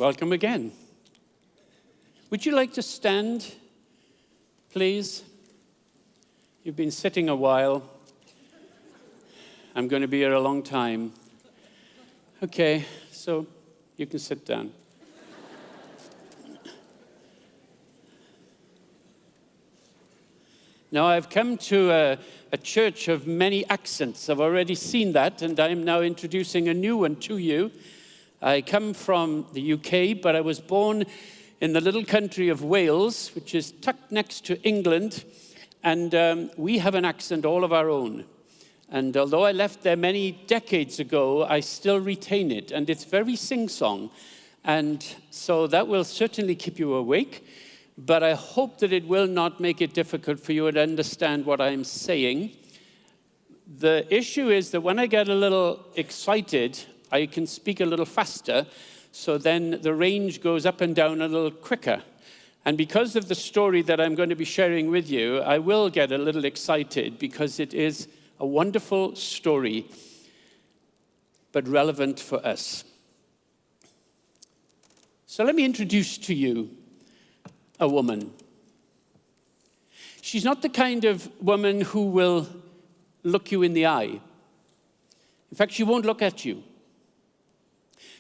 Welcome again. Would you like to stand, please? You've been sitting a while. I'm going to be here a long time. Okay, so you can sit down. Now, I've come to a church of many accents. I've already seen that, and I'm now introducing a new one to you. I come from the UK, but I was born in the little country of Wales, which is tucked next to England, and we have an accent all of our own. And although I left there many decades ago, I still retain it, and it's very sing-song. And so that will certainly keep you awake, but I hope that it will not make it difficult for you to understand what I'm saying. The issue is that when I get a little excited, I can speak a little faster, so then the range goes up and down a little quicker. And because of the story that I'm going to be sharing with you, I will get a little excited because it is a wonderful story, but relevant for us. So let me introduce to you a woman. She's not the kind of woman who will look you in the eye. In fact, she won't look at you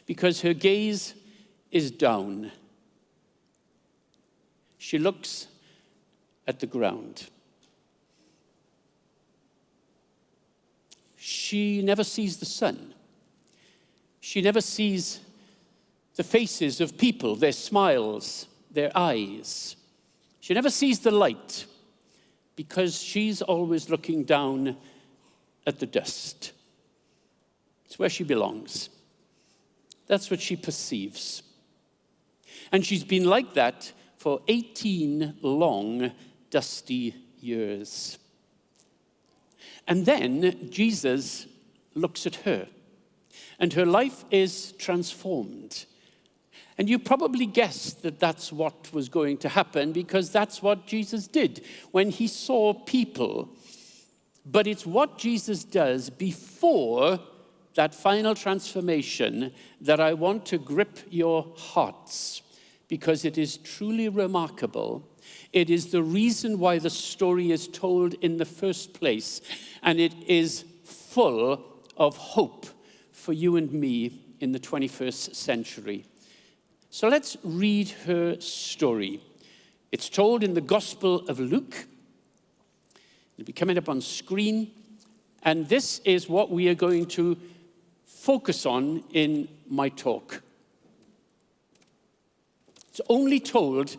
because her gaze is down. She looks at the ground. She never sees the sun. She never sees the faces of people, their smiles, their eyes. She never sees the light because she's always looking down at the dust. It's where she belongs. That's what she perceives. And she's been like that for 18 long, dusty years. And then Jesus looks at her, and her life is transformed. And you probably guessed that that's what was going to happen because that's what Jesus did when he saw people. But it's what Jesus does before that final transformation that I want to grip your hearts because it is truly remarkable. It is the reason why the story is told in the first place, and it is full of hope for you and me in the 21st century. So let's read her story. It's told in the Gospel of Luke. It'll be coming up on screen, and this is what we are going to focus on in my talk. It's only told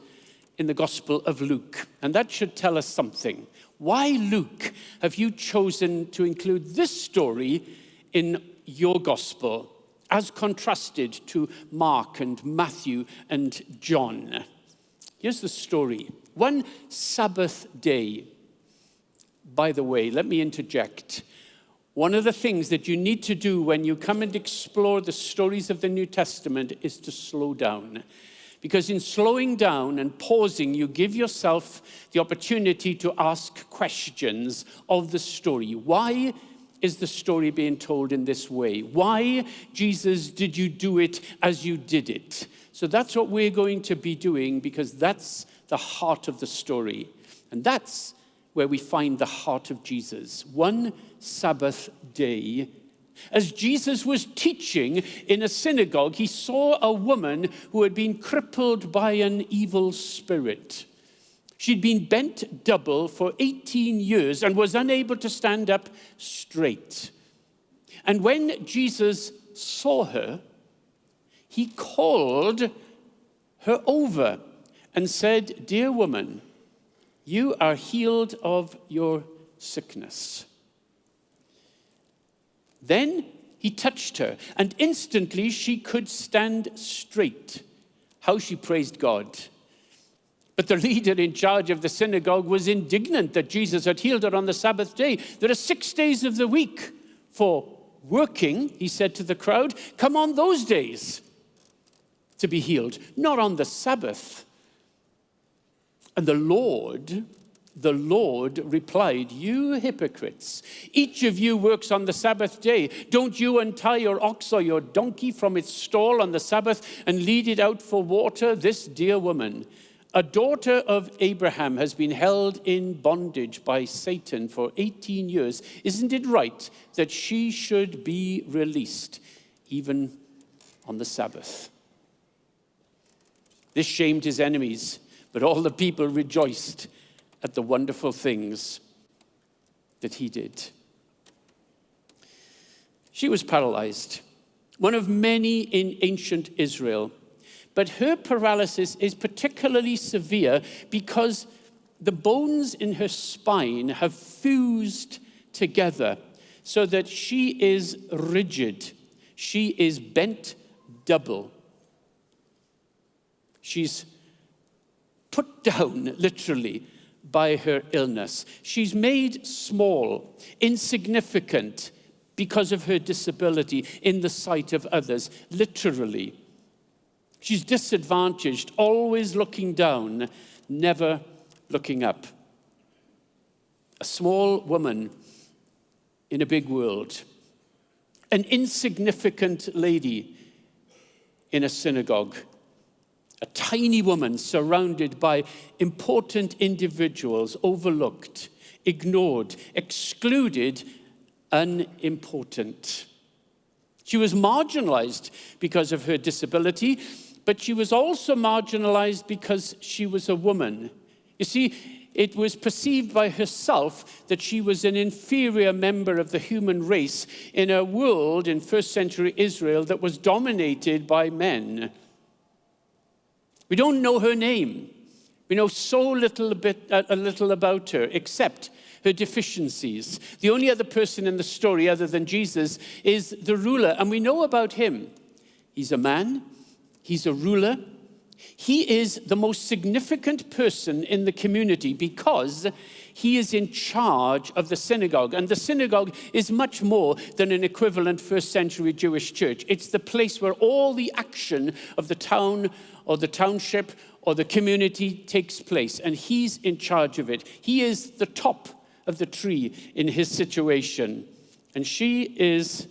in the Gospel of Luke, and that should tell us something. Why, Luke, have you chosen to include this story in your Gospel as contrasted to Mark and Matthew and John? Here's the story. One Sabbath day, by the way, let me interject. One of the things that you need to do when you come and explore the stories of the New Testament is to slow down. Because in slowing down and pausing, you give yourself the opportunity to ask questions of the story. Why is the story being told in this way? Why, Jesus, did you do it as you did it? So that's what we're going to be doing because that's the heart of the story. And that's where we find the heart of Jesus. One Sabbath day, as Jesus was teaching in a synagogue, he saw a woman who had been crippled by an evil spirit. She'd been bent double for 18 years and was unable to stand up straight. And when Jesus saw her, he called her over and said, "Dear woman, you are healed of your sickness." Then he touched her, and instantly she could stand straight. How she praised God. But the leader in charge of the synagogue was indignant that Jesus had healed her on the Sabbath day. There are 6 days of the week for working, he said to the crowd. Come on those days to be healed, not on the Sabbath. And the Lord The Lord replied, "You hypocrites, each of you works on the Sabbath day. Don't you untie your ox or your donkey from its stall on the Sabbath and lead it out for water? This dear woman, a daughter of Abraham, has been held in bondage by Satan for 18 years. Isn't it right that she should be released, even on the Sabbath?" This shamed his enemies, but all the people rejoiced at the wonderful things that he did. She was paralyzed, one of many in ancient Israel. But her paralysis is particularly severe because the bones in her spine have fused together so that she is rigid. She is bent double. She's put down, literally, by her illness. She's made small, insignificant, because of her disability in the sight of others, literally. She's disadvantaged, always looking down, never looking up. A small woman in a big world. An insignificant lady in a synagogue. A tiny woman surrounded by important individuals, overlooked, ignored, excluded, unimportant. She was marginalized because of her disability, but she was also marginalized because she was a woman. You see, it was perceived by herself that she was an inferior member of the human race in a world in first century Israel that was dominated by men. We don't know her name. We know so little about her, except her deficiencies. The only other person in the story other than Jesus is the ruler, and we know about him. He's a man. He's a ruler. He is the most significant person in the community because he is in charge of the synagogue. And the synagogue is much more than an equivalent first century Jewish church. It's the place where all the action of the town or the township or the community takes place. And he's in charge of it. He is the top of the tree in his situation. And she is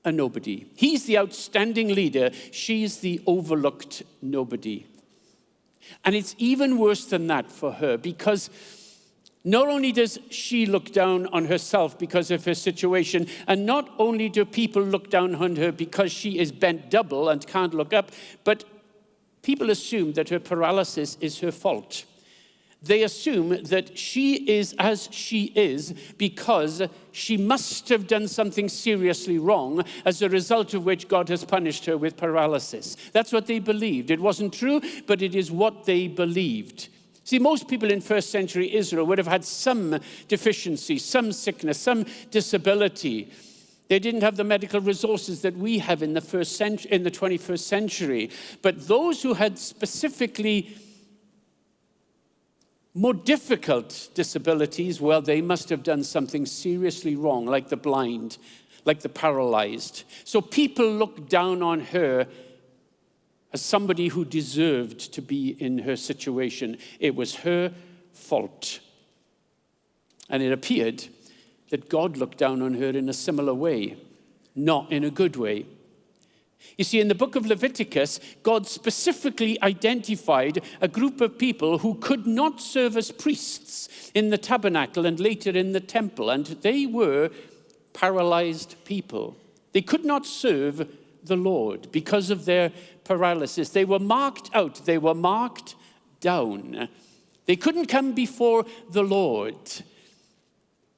a nobody. He's the outstanding leader. She's the overlooked nobody. And it's even worse than that for her because not only does she look down on herself because of her situation, and not only do people look down on her because she is bent double and can't look up, but people assume that her paralysis is her fault. They assume that she is as she is because she must have done something seriously wrong, as a result of which God has punished her with paralysis. That's what they believed. It wasn't true, but it is what they believed. See, most people in first century Israel would have had some deficiency, some sickness, some disability. They didn't have the medical resources that we have in the 21st century. But those who had specifically more difficult disabilities, well, they must have done something seriously wrong, like the blind, like the paralyzed. So people looked down on her as somebody who deserved to be in her situation. It was her fault. And it appeared that God looked down on her in a similar way, not in a good way. You see, in the book of Leviticus, God specifically identified a group of people who could not serve as priests in the tabernacle and later in the temple, and they were paralyzed people. They could not serve the Lord because of their paralysis. They were marked out. They were marked down. They couldn't come before the Lord.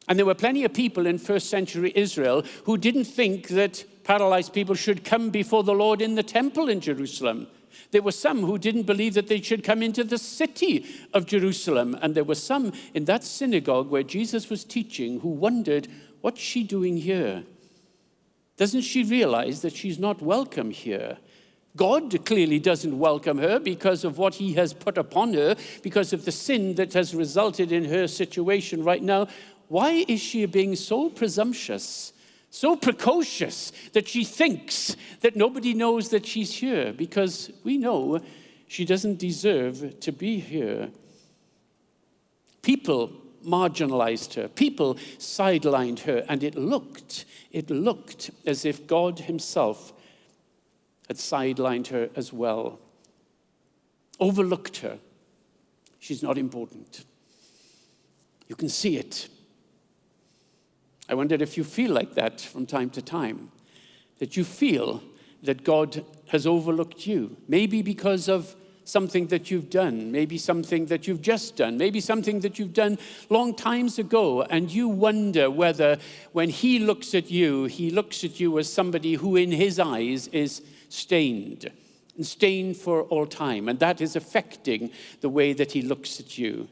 And there were plenty of people in first century Israel who didn't think that paralyzed people should come before the Lord in the temple in Jerusalem. There were some who didn't believe that they should come into the city of Jerusalem. And there were some in that synagogue where Jesus was teaching who wondered, what's she doing here? Doesn't she realize that she's not welcome here? God clearly doesn't welcome her because of what he has put upon her, because of the sin that has resulted in her situation right now. Why is she being so presumptuous, so precocious, that she thinks that nobody knows that she's here? Because we know she doesn't deserve to be here. People marginalized her. People sidelined her. And it looked as if God himself had sidelined her as well. Overlooked her. She's not important. You can see it. I wonder if you feel like that from time to time, that you feel that God has overlooked you, maybe because of something that you've done, maybe something that you've just done, maybe something that you've done long times ago, and you wonder whether when he looks at you as somebody who in his eyes is stained, and stained for all time, and that is affecting the way that he looks at you.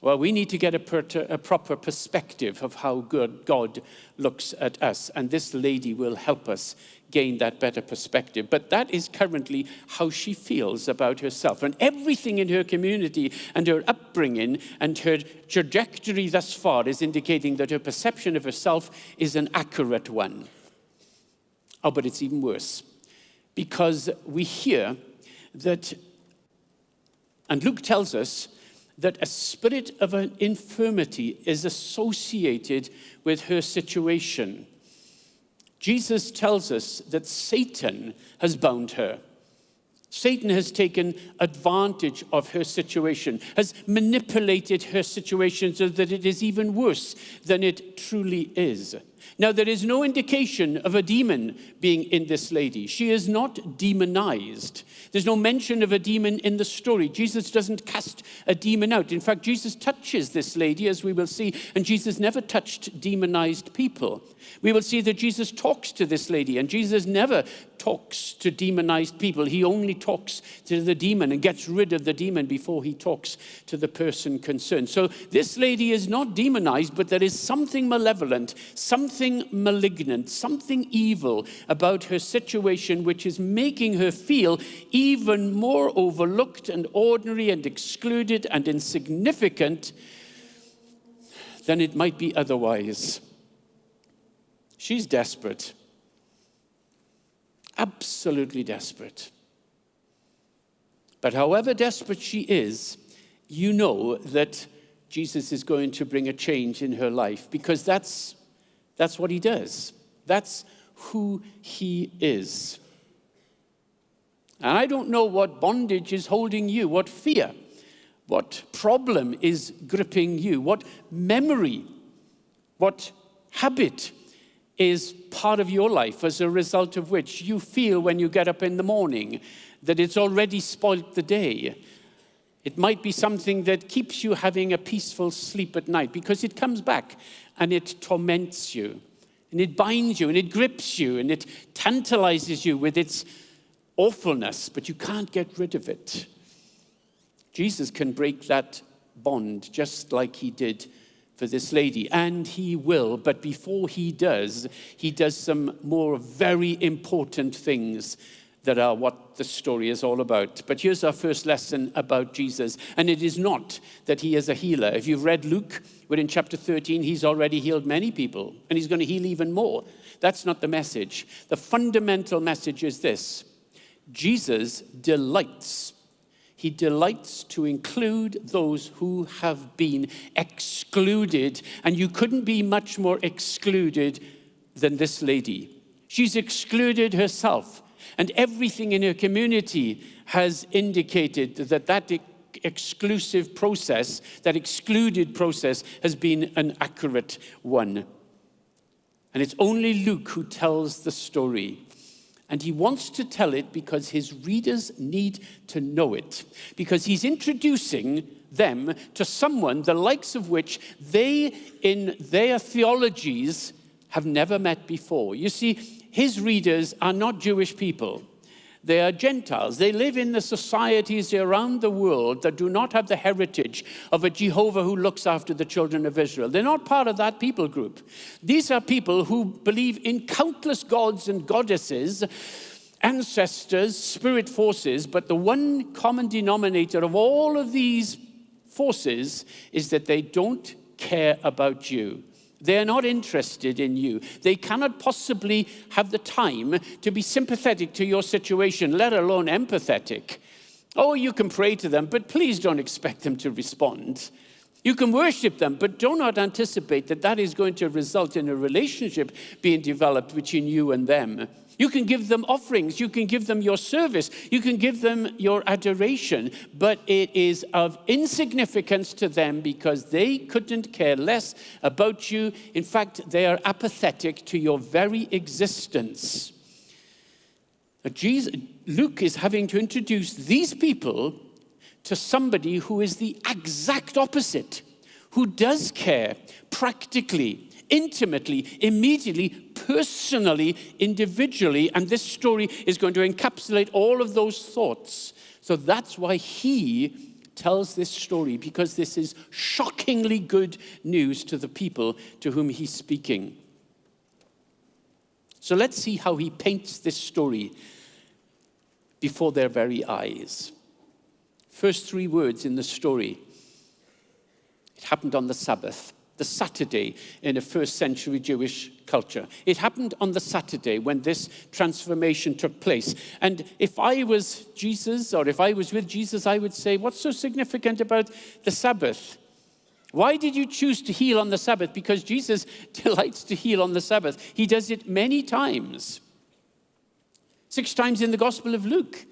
Well, we need to get a proper perspective of how good God looks at us, and this lady will help us gain that better perspective. But that is currently how she feels about herself. And everything in her community and her upbringing and her trajectory thus far is indicating that her perception of herself is an accurate one. Oh, but it's even worse, because we hear that, and Luke tells us, that a spirit of an infirmity is associated with her situation. Jesus tells us that Satan has bound her. Satan has taken advantage of her situation, has manipulated her situation so that it is even worse than it truly is. Now, there is no indication of a demon being in this lady. She is not demonized. There's no mention of a demon in the story. Jesus doesn't cast a demon out. In fact, Jesus touches this lady, as we will see, and Jesus never touched demonized people. We will see that Jesus talks to this lady, and Jesus never talks to demonized people. He only talks to the demon and gets rid of the demon before he talks to the person concerned. So this lady is not demonized, but there is something malevolent, something malignant, something evil about her situation, which is making her feel even more overlooked and ordinary and excluded and insignificant than it might be otherwise. She's desperate. Absolutely desperate. But however desperate she is, you know that Jesus is going to bring a change in her life, because that's what he does. That's who he is. And I don't know what bondage is holding you, what fear, what problem is gripping you, what memory, what habit is part of your life as a result of which you feel when you get up in the morning that it's already spoilt the day. It might be something that keeps you having a peaceful sleep at night, because it comes back and it torments you, and it binds you, and it grips you, and it tantalizes you with its awfulness, but you can't get rid of it. Jesus can break that bond just like he did for this lady, and he will. But before he does some more very important things that are what the story is all about. But here's our first lesson about Jesus, and it is not that he is a healer. If you've read Luke, we're in chapter 13, he's already healed many people, and he's going to heal even more. That's not the message. The fundamental message is this: Jesus delights. He delights to include those who have been excluded. And you couldn't be much more excluded than this lady. She's excluded herself. And everything in her community has indicated that exclusive process, that excluded process, has been an accurate one. And it's only Luke who tells the story. And he wants to tell it because his readers need to know it. Because he's introducing them to someone the likes of which they, in their theologies, have never met before. You see, his readers are not Jewish people. They are Gentiles. They live in the societies around the world that do not have the heritage of a Jehovah who looks after the children of Israel. They're not part of that people group. These are people who believe in countless gods and goddesses, ancestors, spirit forces, but the one common denominator of all of these forces is that they don't care about you. They are not interested in you. They cannot possibly have the time to be sympathetic to your situation, let alone empathetic. Oh, you can pray to them, but please don't expect them to respond. You can worship them, but do not anticipate that that is going to result in a relationship being developed between you and them. You can give them offerings. You can give them your service. You can give them your adoration. But it is of insignificance to them because they couldn't care less about you. In fact, they are apathetic to your very existence. Luke is having to introduce these people to somebody who is the exact opposite, who does care practically, intimately, immediately, personally, individually, and this story is going to encapsulate all of those thoughts. So that's why he tells this story, because this is shockingly good news to the people to whom he's speaking. So let's see how he paints this story before their very eyes. First three words in the story. It happened on the Sabbath, the Saturday in a first century Jewish culture. It happened on the Saturday when this transformation took place. And if I was Jesus, or if I was with Jesus, I would say, what's so significant about the Sabbath? Why did you choose to heal on the Sabbath? Because Jesus delights to heal on the Sabbath. He does it many times. 6 times in the Gospel of Luke.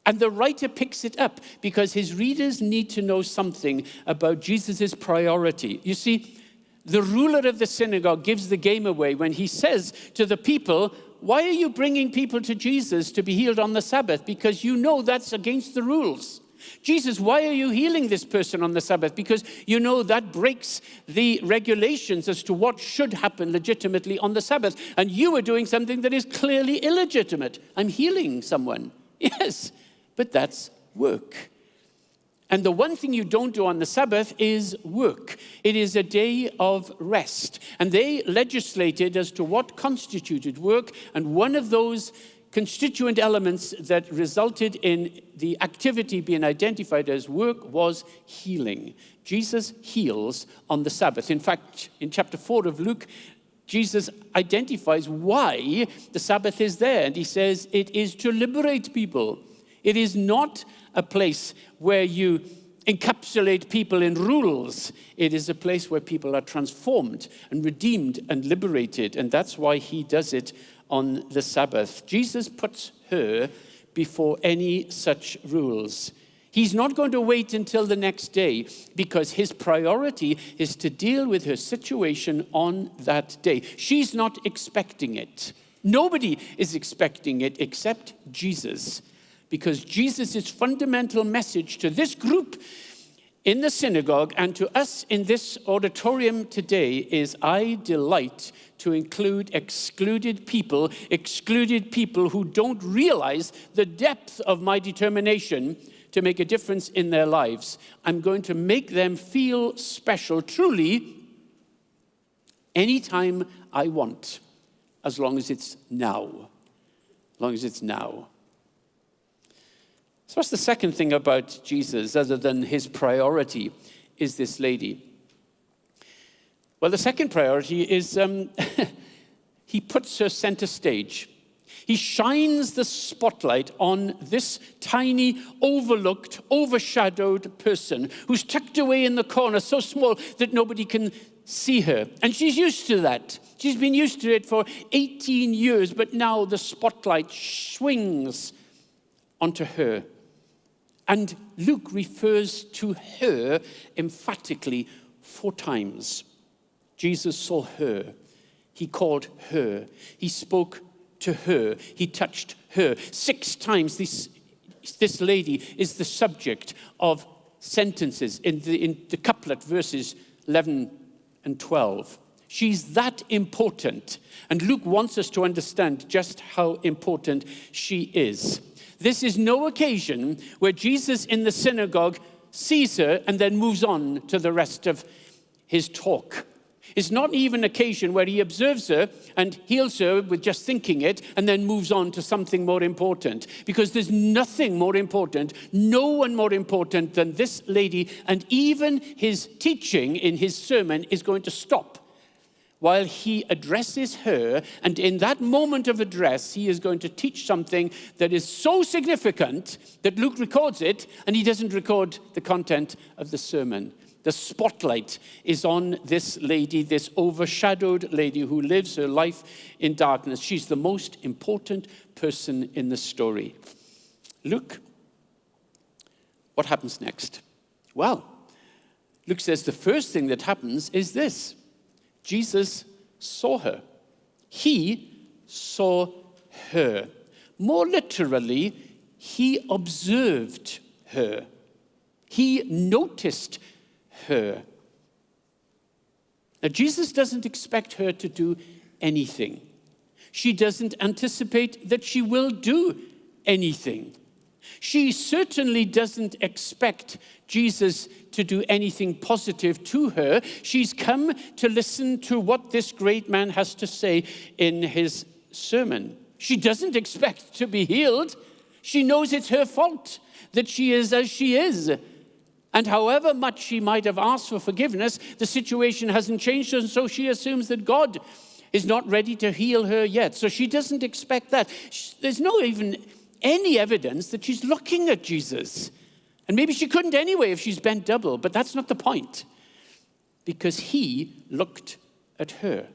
And the writer picks it up because his readers need to know something about Jesus' priority. You see, the ruler of the synagogue gives the game away when he says to the people, why are you bringing people to Jesus to be healed on the Sabbath? Because you know that's against the rules. Jesus, why are you healing this person on the Sabbath? Because you know that breaks the regulations as to what should happen legitimately on the Sabbath. And you are doing something that is clearly illegitimate. I'm healing someone. Yes, but that's work. And the one thing you don't do on the Sabbath is work. It is a day of rest. And they legislated as to what constituted work. And one of those constituent elements that resulted in the activity being identified as work was healing. Jesus heals on the Sabbath. In fact, in chapter 4 of Luke, Jesus identifies why the Sabbath is there. And he says it is to liberate people. It is not a place where you encapsulate people in rules. It is a place where people are transformed and redeemed and liberated. And that's why he does it on the Sabbath. Jesus puts her before any such rules. He's not going to wait until the next day because his priority is to deal with her situation on that day. She's not expecting it. Nobody is expecting it except Jesus, because Jesus' fundamental message to this group in the synagogue and to us in this auditorium today is, I delight to include excluded people who don't realize the depth of my determination to make a difference in their lives. I'm going to make them feel special, truly, anytime I want, as long as it's now. As long as it's now. So what's the second thing about Jesus, other than his priority, is this lady? Well, the second priority is he puts her center stage. He shines the spotlight on this tiny, overlooked, overshadowed person who's tucked away in the corner, so small that nobody can see her. And she's used to that. She's been used to it for 18 years, but now the spotlight swings onto her. And Luke refers to her emphatically 4 times. Jesus saw her. He called her. He spoke to her. He touched her. 6 times this lady is the subject of sentences in the couplet verses 11 and 12. She's that important. And Luke wants us to understand just how important she is. This is no occasion where Jesus in the synagogue sees her and then moves on to the rest of his talk. It's not even an occasion where he observes her and heals her with just thinking it and then moves on to something more important. Because there's nothing more important, no one more important than this lady. And even his teaching in his sermon is going to stop while he addresses her. And in that moment of address, he is going to teach something that is so significant that Luke records it, and he doesn't record the content of the sermon. The spotlight is on this lady, this overshadowed lady who lives her life in darkness. She's the most important person in the story. Luke, what happens next? Well, Luke says the first thing that happens is this. Jesus saw her. He saw her. More literally, he observed her. He noticed her. Now, Jesus doesn't expect her to do anything. She doesn't anticipate that she will do anything. She certainly doesn't expect Jesus to do anything positive to her. She's come to listen to what this great man has to say in his sermon. She doesn't expect to be healed. She knows it's her fault that she is as she is. And however much she might have asked for forgiveness, the situation hasn't changed, and so she assumes that God is not ready to heal her yet. So she doesn't expect that. There's no even any evidence that she's looking at Jesus. And maybe she couldn't anyway if she's bent double, but that's not the point. Because he looked at her.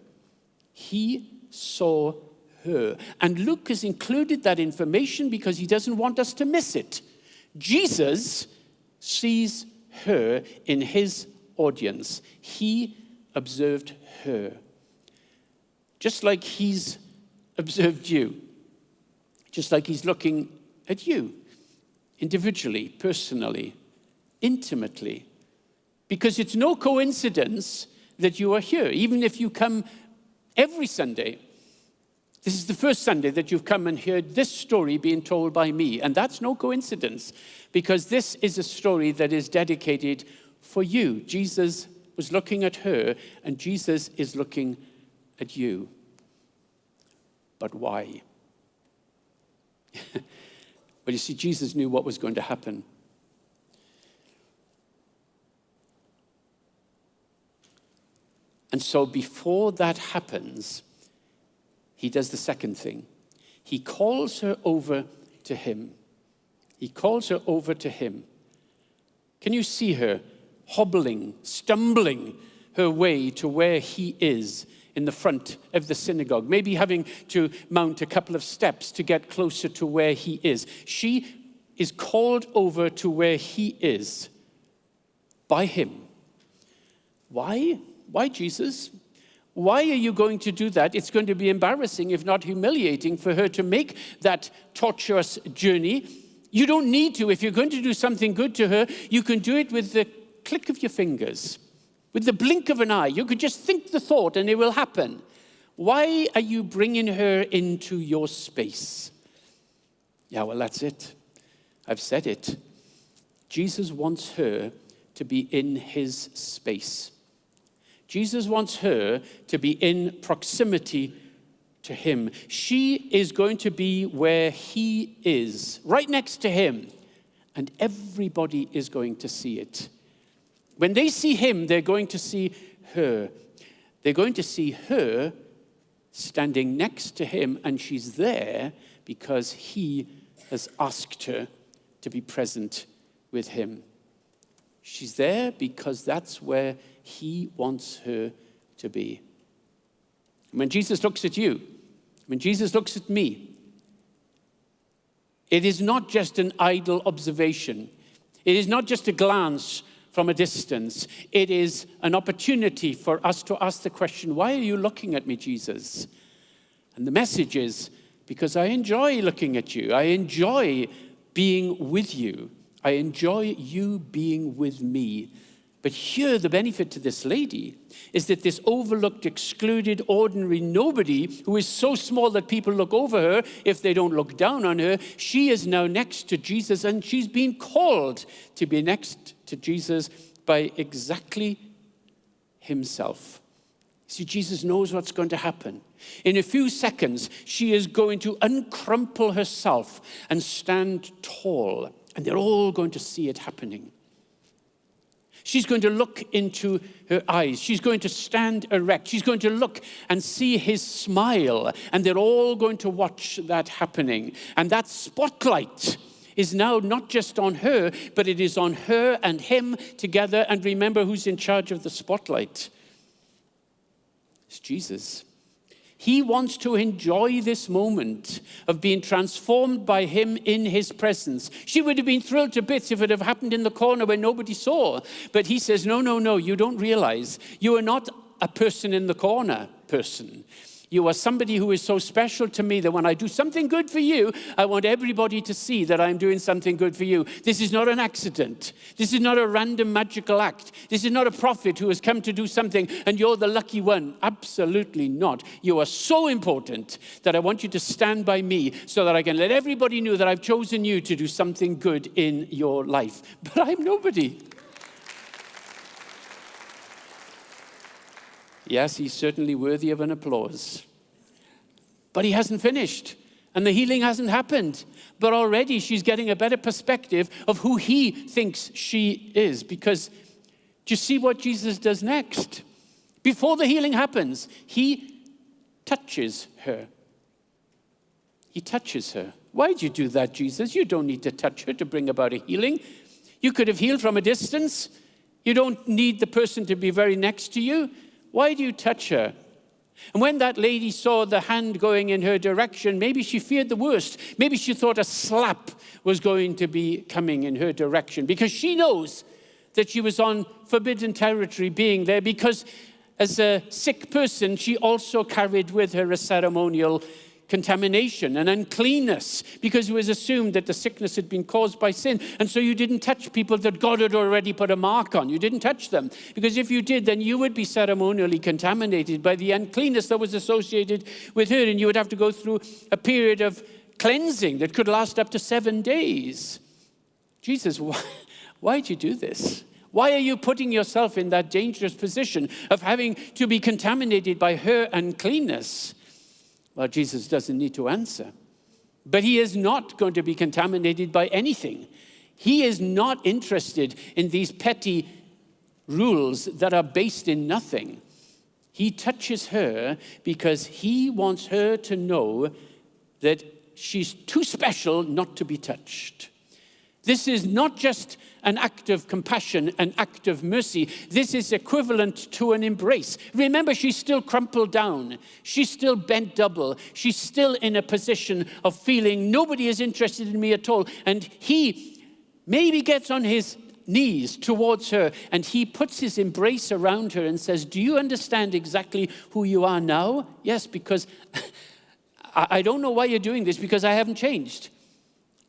He saw her. And Luke has included that information because he doesn't want us to miss it. Jesus sees her in his audience. He observed her. Just like he's observed you. Just like he's looking at you, individually, personally, intimately. Because it's no coincidence that you are here, even if you come every Sunday. This is the first Sunday that you've come and heard this story being told by me, and that's no coincidence, because this is a story that is dedicated for you. Jesus was looking at her, and Jesus is looking at you. But why? Well, you see, Jesus knew what was going to happen. And so before that happens, he does the second thing. He calls her over to him. He calls her over to him. Can you see her hobbling, stumbling her way to where he is in the front of the synagogue, maybe having to mount a couple of steps to get closer to where he is? She is called over to where he is by him. Why? Why, Jesus? Why are you going to do that? It's going to be embarrassing, if not humiliating, for her to make that tortuous journey. You don't need to. If you're going to do something good to her, you can do it with the click of your fingers. With the blink of an eye. You could just think the thought and it will happen. Why are you bringing her into your space? Yeah, well, that's it. I've said it. Jesus wants her to be in his space. Jesus wants her to be in proximity to him. She is going to be where he is, right next to him. And everybody is going to see it. When they see him, they're going to see her. They're going to see her standing next to him, and she's there because he has asked her to be present with him. She's there because that's where he wants her to be. When Jesus looks at you, when Jesus looks at me, it is not just an idle observation. It is not just a glance from a distance. It is an opportunity for us to ask the question, why are you looking at me, Jesus? And the message is, because I enjoy looking at you. I enjoy being with you. I enjoy you being with me. But here, the benefit to this lady is that this overlooked, excluded, ordinary nobody who is so small that people look over her if they don't look down on her, she is now next to Jesus, and she's been called to be next to Jesus by exactly himself. See, Jesus knows what's going to happen. In a few seconds, she is going to uncrumple herself and stand tall, and they're all going to see it happening. She's going to look into her eyes. She's going to stand erect. She's going to look and see his smile. And they're all going to watch that happening. And that spotlight is now not just on her, but it is on her and him together. And remember who's in charge of the spotlight. It's Jesus. He wants to enjoy this moment of being transformed by him in his presence. She would have been thrilled to bits if it had happened in the corner where nobody saw. But he says, no, you don't realize. You are not a person in the corner person. You are somebody who is so special to me that when I do something good for you, I want everybody to see that I'm doing something good for you. This is not an accident. This is not a random magical act. This is not a prophet who has come to do something and you're the lucky one. Absolutely not. You are so important that I want you to stand by me so that I can let everybody know that I've chosen you to do something good in your life. But I'm nobody. Yes, he's certainly worthy of an applause. But he hasn't finished, and the healing hasn't happened. But already she's getting a better perspective of who he thinks she is. Because do you see what Jesus does next? Before the healing happens, he touches her. He touches her. Why do you do that, Jesus? You don't need to touch her to bring about a healing. You could have healed from a distance. You don't need the person to be very next to you. Why do you touch her? And when that lady saw the hand going in her direction, maybe she feared the worst. Maybe she thought a slap was going to be coming in her direction because she knows that she was on forbidden territory being there because as a sick person, she also carried with her a ceremonial contamination and uncleanness because it was assumed that the sickness had been caused by sin. And so you didn't touch people that God had already put a mark on. You didn't touch them because if you did, then you would be ceremonially contaminated by the uncleanness that was associated with her. And you would have to go through a period of cleansing that could last up to 7 days. Jesus, why'd you do this? Why are you putting yourself in that dangerous position of having to be contaminated by her uncleanness? Well, Jesus doesn't need to answer. But he is not going to be contaminated by anything. He is not interested in these petty rules that are based in nothing. He touches her because he wants her to know that she's too special not to be touched. This is not just an act of compassion, an act of mercy. This is equivalent to an embrace. Remember, she's still crumpled down. She's still bent double. She's still in a position of feeling nobody is interested in me at all. And he maybe gets on his knees towards her and he puts his embrace around her and says, do you understand exactly who you are now? Yes, because I don't know why you're doing this because I haven't changed.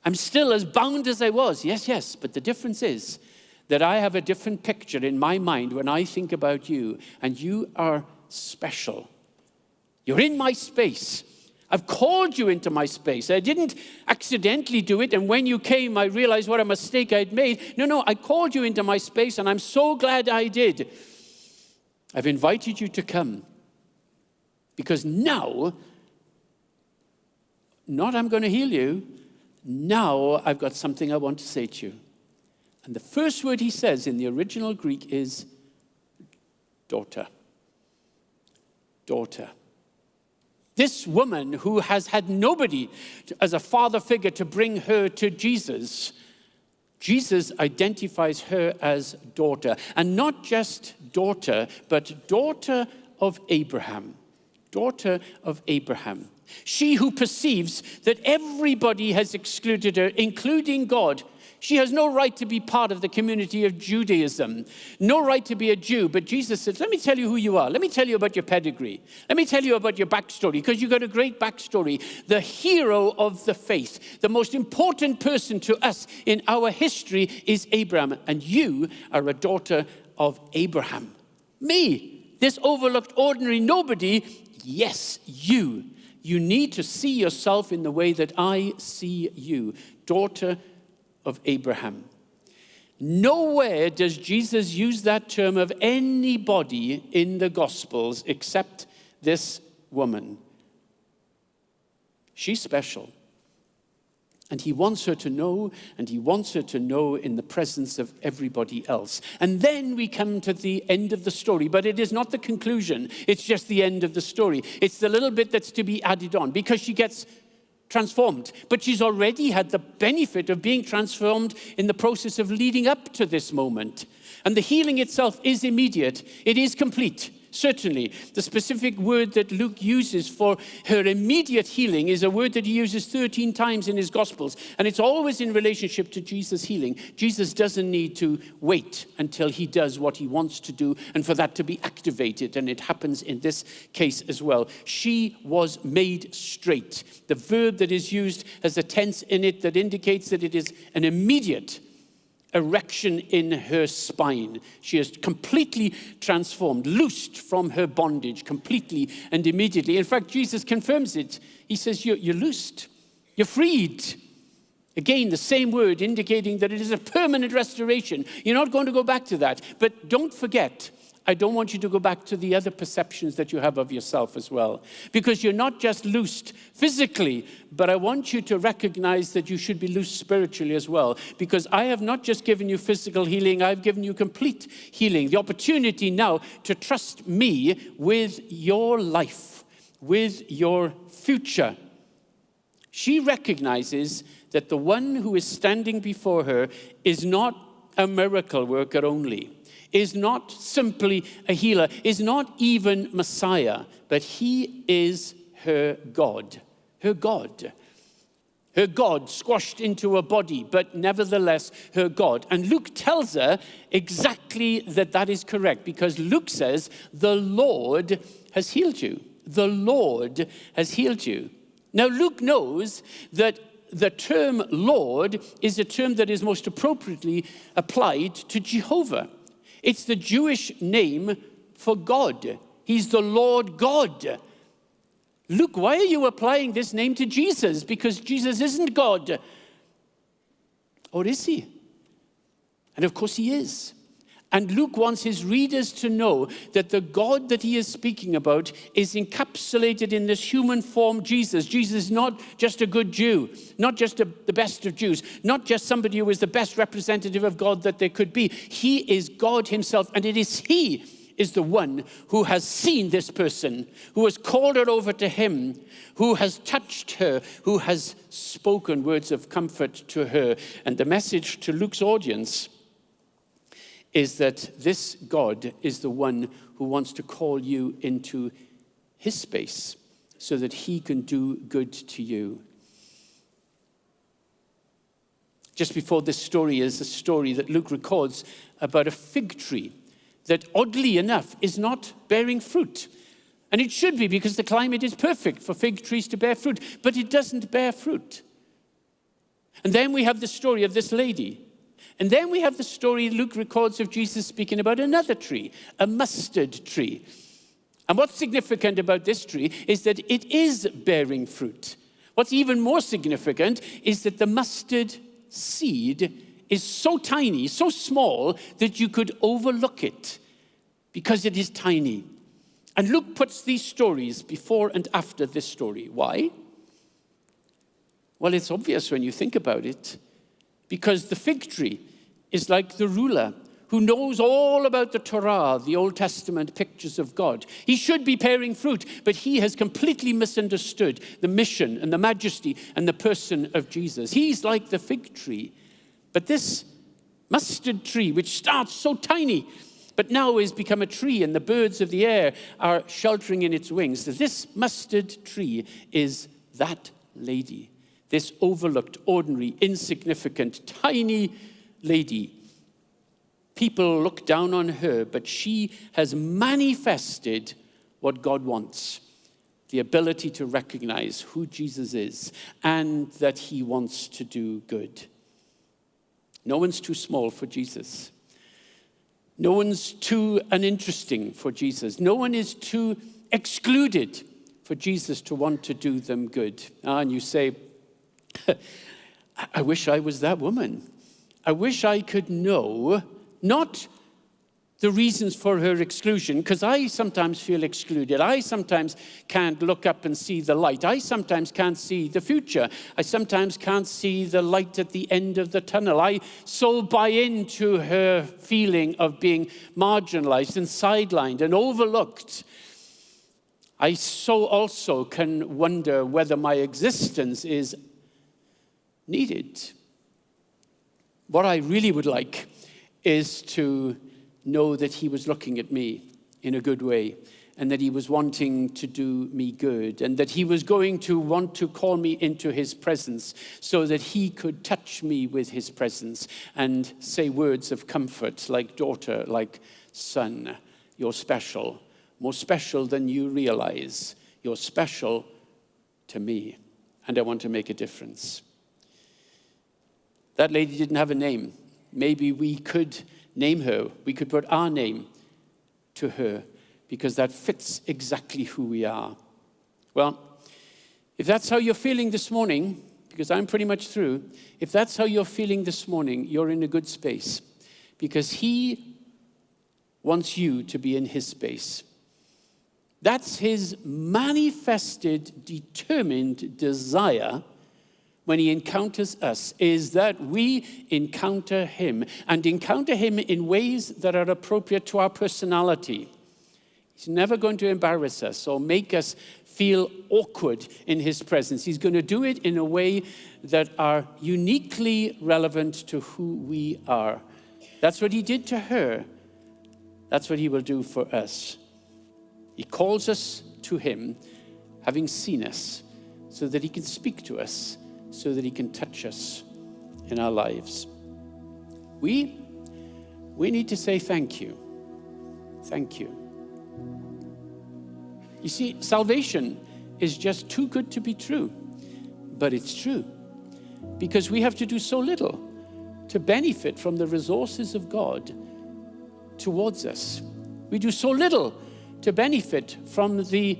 I'm still as bound as I was. Yes, but the difference is that I have a different picture in my mind when I think about you, and you are special. You're in my space. I've called you into my space. I didn't accidentally do it, and when you came, I realized what a mistake I'd made. No, I called you into my space, and I'm so glad I did. I've invited you to come, because now, not I'm going to heal you, now I've got something I want to say to you. And the first word he says in the original Greek is daughter. Daughter. This woman who has had nobody as a father figure to bring her to Jesus, Jesus identifies her as daughter. And not just daughter, but daughter of Abraham. Daughter of Abraham. She who perceives that everybody has excluded her, including God. She has no right to be part of the community of Judaism, no right to be a Jew. But Jesus says, let me tell you who you are. Let me tell you about your pedigree. Let me tell you about your backstory, because you've got a great backstory. The hero of the faith, the most important person to us in our history is Abraham. And you are a daughter of Abraham. Me, this overlooked ordinary nobody, yes, you. You need to see yourself in the way that I see you, daughter of Abraham. Nowhere does Jesus use that term of anybody in the Gospels except this woman. She's special. And he wants her to know, and he wants her to know in the presence of everybody else. And then we come to the end of the story, but it is not the conclusion. It's just the end of the story. It's the little bit that's to be added on, because she gets transformed. But she's already had the benefit of being transformed in the process of leading up to this moment. And the healing itself is immediate. It is complete. Certainly, the specific word that Luke uses for her immediate healing is a word that he uses 13 times in his Gospels, and it's always in relationship to Jesus' healing. Jesus doesn't need to wait until he does what he wants to do and for that to be activated, and it happens in this case as well. She was made straight. The verb that is used has a tense in it that indicates that it is an immediate erection in her spine. She is completely transformed, loosed from her bondage completely and immediately. In fact, Jesus confirms it. He says, you're loosed, you're freed. Again, the same word indicating that it is a permanent restoration. You're not going to go back to that. But don't forget, I don't want you to go back to the other perceptions that you have of yourself as well. Because you're not just loosed physically, but I want you to recognize that you should be loosed spiritually as well. Because I have not just given you physical healing, I've given you complete healing. The opportunity now to trust me with your life, with your future. She recognizes that the one who is standing before her is not a miracle worker only, is not simply a healer, is not even Messiah, but he is her God. Her God. Her God squashed into a body, but nevertheless her God. And Luke tells her exactly that is correct, because Luke says, the Lord has healed you. The Lord has healed you. Now Luke knows that the term Lord is a term that is most appropriately applied to Jehovah. It's the Jewish name for God. He's the Lord God. Luke, why are you applying this name to Jesus? Because Jesus isn't God. Or is he? And of course he is. And Luke wants his readers to know that the God that he is speaking about is encapsulated in this human form, Jesus. Jesus is not just a good Jew, not just the best of Jews, not just somebody who is the best representative of God that there could be. He is God himself, and it is he is the one who has seen this person, who has called her over to him, who has touched her, who has spoken words of comfort to her. And the message to Luke's audience is that this God is the one who wants to call you into his space so that he can do good to you. Just before this story is a story that Luke records about a fig tree that, oddly enough, is not bearing fruit. And it should be, because the climate is perfect for fig trees to bear fruit, but it doesn't bear fruit. And then we have the story of this lady. And then we have the story Luke records of Jesus speaking about another tree, a mustard tree. And what's significant about this tree is that it is bearing fruit. What's even more significant is that the mustard seed is so tiny, so small, that you could overlook it because it is tiny. And Luke puts these stories before and after this story. Why? Well, it's obvious when you think about it. Because the fig tree is like the ruler who knows all about the Torah, the Old Testament pictures of God. He should be bearing fruit, but he has completely misunderstood the mission and the majesty and the person of Jesus. He's like the fig tree. But this mustard tree, which starts so tiny, but now has become a tree and the birds of the air are sheltering in its wings. This mustard tree is that lady. This overlooked, ordinary, insignificant, tiny lady. People look down on her, but she has manifested what God wants. The ability to recognize who Jesus is and that he wants to do good. No one's too small for Jesus. No one's too uninteresting for Jesus. No one is too excluded for Jesus to want to do them good. And you say, I wish I was that woman. I wish I could know not the reasons for her exclusion, because I sometimes feel excluded. I sometimes can't look up and see the light. I sometimes can't see the future. I sometimes can't see the light at the end of the tunnel. I so buy into her feeling of being marginalized and sidelined and overlooked. I so also can wonder whether my existence is needed. What I really would like is to know that he was looking at me in a good way, and that he was wanting to do me good, and that he was going to want to call me into his presence so that he could touch me with his presence and say words of comfort like daughter, like son. You're special, more special than you realize. You're special to me, and I want to make a difference. That lady didn't have a name. Maybe we could name her. We could put our name to her, because that fits exactly who we are. Well, if that's how you're feeling this morning, because I'm pretty much through, if that's how you're feeling this morning, you're in a good space, because he wants you to be in his space. That's his manifested, determined desire when he encounters us, is that we encounter him, and encounter him in ways that are appropriate to our personality. He's never going to embarrass us or make us feel awkward in his presence. He's going to do it in a way that are uniquely relevant to who we are. That's what he did to her. That's what he will do for us. He calls us to him, having seen us, so that he can speak to us, so that he can touch us in our lives. We need to say thank you. Thank you. You see, salvation is just too good to be true, but it's true, because we have to do so little to benefit from the resources of God towards us. We do so little to benefit from the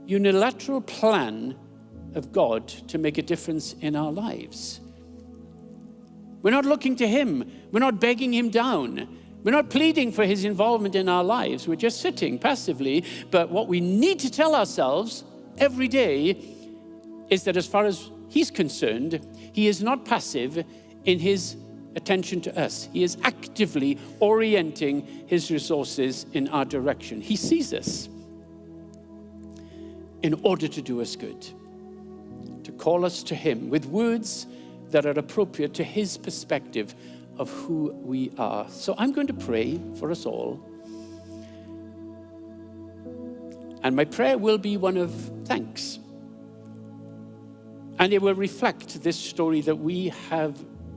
unilateral plan of God to make a difference in our lives. We're not looking to him. We're not begging him down. We're not pleading for his involvement in our lives. We're just sitting passively. But what we need to tell ourselves every day is that as far as he's concerned, he is not passive in his attention to us. He is actively orienting his resources in our direction. He sees us in order to do us good, to call us to him with words that are appropriate to his perspective of who we are. So I'm going to pray for us all. And my prayer will be one of thanks. And it will reflect this story that we have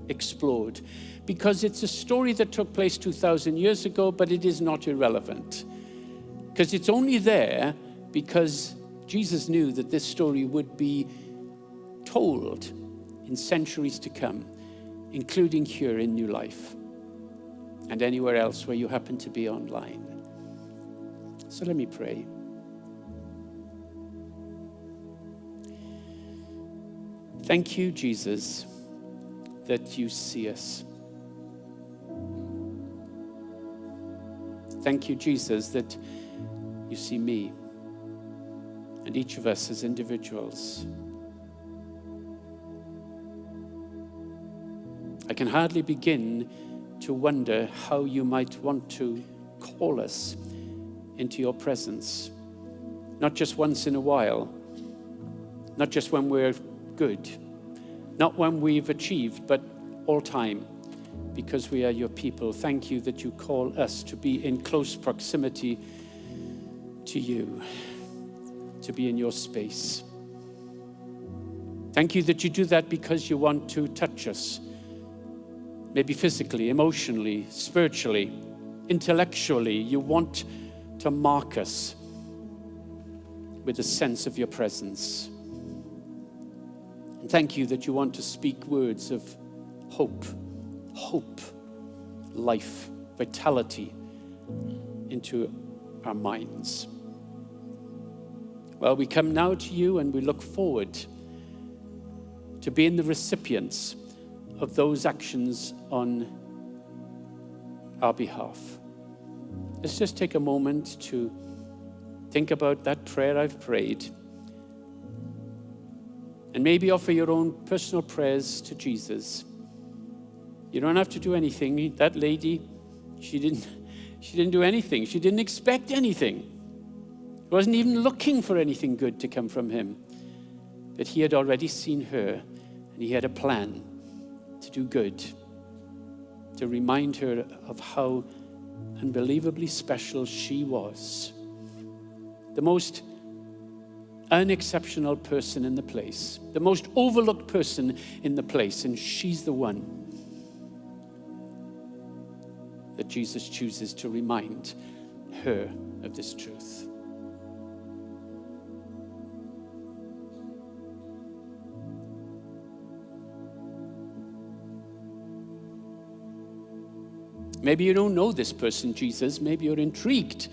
explored, because it's a story that took place 2,000 years ago, but it is not irrelevant. Because it's only there because Jesus knew that this story would be told in centuries to come, including here in New Life and anywhere else where you happen to be online. So let me pray. Thank you, Jesus, that you see us. Thank you, Jesus, that you see me and each of us as individuals. I can hardly begin to wonder how you might want to call us into your presence. Not just once in a while, not just when we're good, not when we've achieved, but all time, because we are your people. Thank you that you call us to be in close proximity to you, to be in your space. Thank you that you do that because you want to touch us, maybe physically, emotionally, spiritually, intellectually. You want to mark us with a sense of your presence. And thank you that you want to speak words of hope, life, vitality into our minds. Well, we come now to you and we look forward to being the recipients of those actions on our behalf. let's just take a moment to think about that prayer I've prayed. And maybe offer your own personal prayers to Jesus. You don't have to do anything. That lady, she didn't do anything. She didn't expect anything. She wasn't even looking for anything good to come from him. But he had already seen her, and he had a plan to do good, to remind her of how unbelievably special she was. The most unexceptional person in the place, the most overlooked person in the place, and she's the one that Jesus chooses to remind her of this truth. Maybe you don't know this person, Jesus. Maybe you're intrigued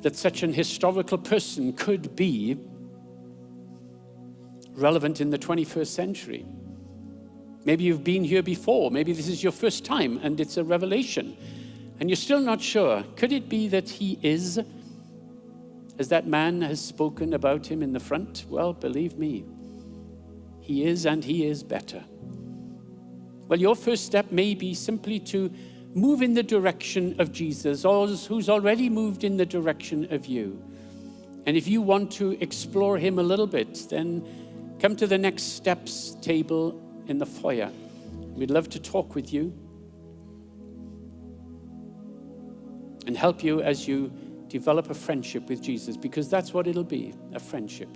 that such an historical person could be relevant in the 21st century. Maybe you've been here before. Maybe this is your first time and it's a revelation and you're still not sure. Could it be that he is, as that man has spoken about him in the front? Well, believe me, he is, and he is better. Well, your first step may be simply to move in the direction of Jesus, or who's already moved in the direction of you. And if you want to explore him a little bit, then come to the next steps table in the foyer. We'd love to talk with you and help you as you develop a friendship with Jesus, because that's what it'll be, a friendship.